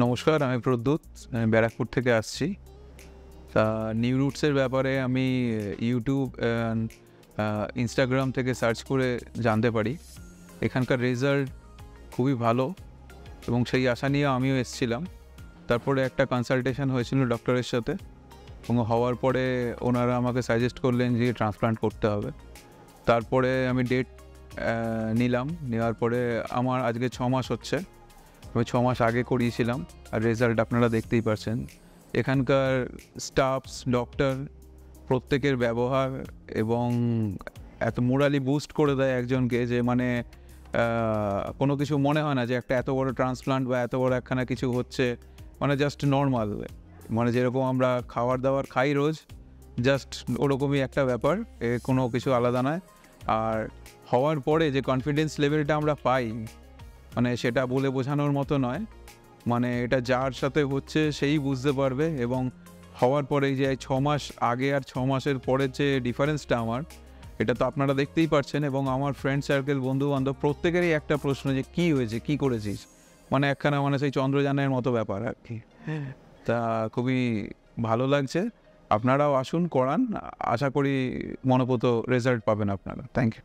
নমস্কার, আমি প্রদ্যুৎ। আমি ব্যারাকপুর থেকে আসছি। তা নিউ রুটসের ব্যাপারে আমি ইউটিউব ইনস্টাগ্রাম থেকে সার্চ করে জানতে পারি। এখানকার রেজাল্ট খুবই ভালো এবং সেই আশা নিয়ে আমিও এসেছিলাম। তারপরে একটা কনসালটেশন হয়েছিল ডক্টরের সাথে এবং হওয়ার পরে ওনারা আমাকে সাজেস্ট করলেন যে ট্রান্সপ্লান্ট করতে হবে। তারপরে আমি ডেট নিলাম। নেওয়ার পরে আমার আজকে 6 মাস হচ্ছে। আমি 6 মাস আগে করিয়েছিলাম আর রেজাল্ট আপনারা দেখতেই পাচ্ছেন। এখানকার স্টাফস, ডক্টর প্রত্যেকের ব্যবহার এবং এত মোরালি বুস্ট করে দেয় একজনকে যে মানে কোনো কিছু মনে হয় না যে একটা এত বড় ট্রান্সপ্লান্ট বা এত বড় একখানা কিছু হচ্ছে, মানে জাস্ট নর্মাল, মানে যেরকম আমরা খাবার দাবার খাই রোজ, জাস্ট ওরকমই একটা ব্যাপার, কোনো কিছু আলাদা নয়। আর হওয়ার পরে যে কনফিডেন্স লেভেলটা আমরা পাই, মানে সেটা বলে বোঝানোর মতো নয়। মানে এটা যার সাথে হচ্ছে সেই বুঝতে পারবে। এবং হওয়ার পরে যে 6 মাস আগে আর 6 মাসের পরের যে ডিফারেন্সটা আমার, এটা তো আপনারা দেখতেই পাচ্ছেন। এবং আমার ফ্রেন্ড সার্কেল, বন্ধুবান্ধব প্রত্যেকেরই একটা প্রশ্ন যে কী হয়েছে, কী করেছিস, মানে একখানা মানে সেই চন্দ্রযানের মতো ব্যাপার আর কি। তা খুবই ভালো লাগছে। আপনারাও আসুন, করান। আশা করি মনোপুত রেজাল্ট পাবেন আপনারা। Thank you.